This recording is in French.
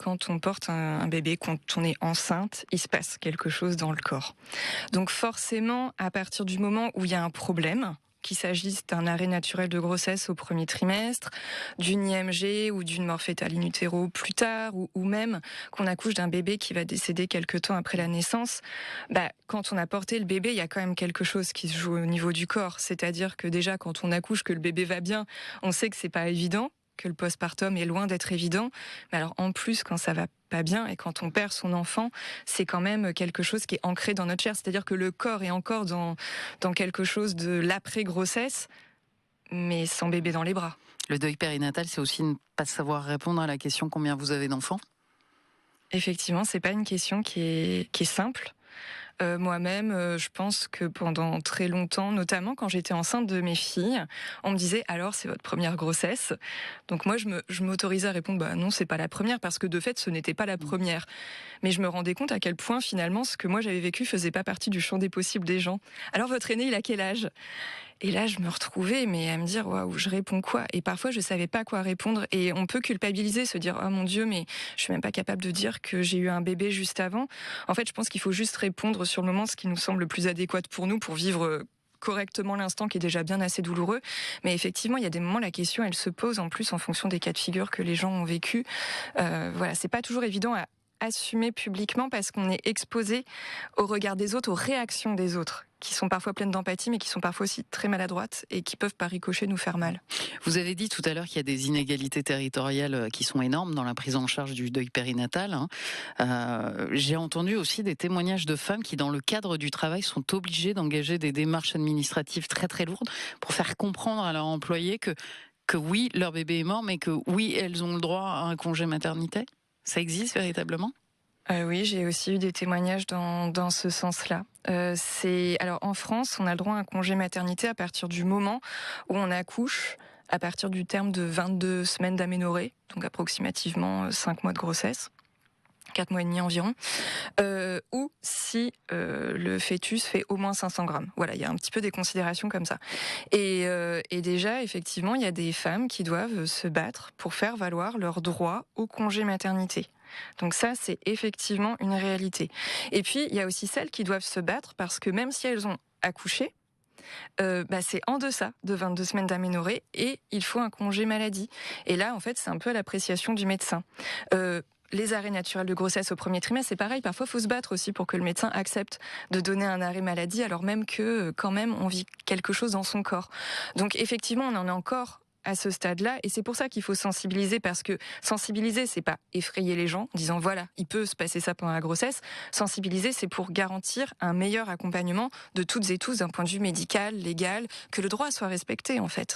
quand on porte un bébé, quand on est enceinte, il se passe quelque chose dans le corps. Donc forcément, à partir du moment où il y a un problème, qu'il s'agisse d'un arrêt naturel de grossesse au premier trimestre, d'une IMG ou d'une mort fœtale in utero plus tard, ou même qu'on accouche d'un bébé qui va décéder quelque temps après la naissance, quand on a porté le bébé, il y a quand même quelque chose qui se joue au niveau du corps. C'est-à-dire que déjà, quand on accouche, que le bébé va bien, on sait que c'est pas évident, que le postpartum est loin d'être évident. Mais alors, en plus, quand ça va pas bien et quand on perd son enfant, c'est quand même quelque chose qui est ancré dans notre chair. C'est-à-dire que le corps est encore dans quelque chose de l'après-grossesse, mais sans bébé dans les bras. Le deuil périnatal, c'est aussi ne pas savoir répondre à la question combien vous avez d'enfants ? Effectivement, c'est pas une question qui est simple. Moi-même, je pense que pendant très longtemps, notamment quand j'étais enceinte de mes filles, on me disait alors c'est votre première grossesse. Donc moi je m'autorisais à répondre non, c'est pas la première, parce que de fait ce n'était pas la première. Mais je me rendais compte à quel point finalement ce que moi j'avais vécu faisait pas partie du champ des possibles des gens. Alors votre aîné, il a quel âge ? Et là, je me retrouvais, mais à me dire, waouh, je réponds quoi ? Et parfois, je savais pas quoi répondre. Et on peut culpabiliser, se dire, oh mon Dieu, mais je suis même pas capable de dire que j'ai eu un bébé juste avant. En fait, je pense qu'il faut juste répondre sur le moment ce qui nous semble le plus adéquat pour nous, pour vivre correctement l'instant qui est déjà bien assez douloureux. Mais effectivement, il y a des moments, la question, elle se pose en plus en fonction des cas de figure que les gens ont vécu. Voilà, c'est pas toujours évident à assumer publiquement parce qu'on est exposé au regard des autres, aux réactions des autres, qui sont parfois pleines d'empathie, mais qui sont parfois aussi très maladroites et qui peuvent par ricochet nous faire mal. Vous avez dit tout à l'heure qu'il y a des inégalités territoriales qui sont énormes dans la prise en charge du deuil périnatal. J'ai entendu aussi des témoignages de femmes qui, dans le cadre du travail, sont obligées d'engager des démarches administratives très très lourdes pour faire comprendre à leur employé que oui, leur bébé est mort, mais que oui, elles ont le droit à un congé maternité. Ça existe véritablement ? Oui, j'ai aussi eu des témoignages dans ce sens-là. Alors en France, on a le droit à un congé maternité à partir du moment où on accouche, à partir du terme de 22 semaines d'aménorrhée, donc approximativement 5 mois de grossesse. 4 mois et demi environ, ou si le fœtus fait au moins 500 grammes. Voilà, il y a un petit peu des considérations comme ça. Et déjà, effectivement, il y a des femmes qui doivent se battre pour faire valoir leur droit au congé maternité. Donc ça, c'est effectivement une réalité. Et puis, il y a aussi celles qui doivent se battre parce que même si elles ont accouché, c'est en deçà de 22 semaines d'aménorrhée et il faut un congé maladie. Et là, en fait, c'est un peu à l'appréciation du médecin. Les arrêts naturels de grossesse au premier trimestre, c'est pareil. Parfois, il faut se battre aussi pour que le médecin accepte de donner un arrêt maladie, alors même que, quand même, on vit quelque chose dans son corps. Donc, effectivement, on en est encore à ce stade-là, et c'est pour ça qu'il faut sensibiliser, parce que sensibiliser, c'est pas effrayer les gens, en disant voilà, il peut se passer ça pendant la grossesse. Sensibiliser, c'est pour garantir un meilleur accompagnement de toutes et tous d'un point de vue médical, légal, que le droit soit respecté, en fait.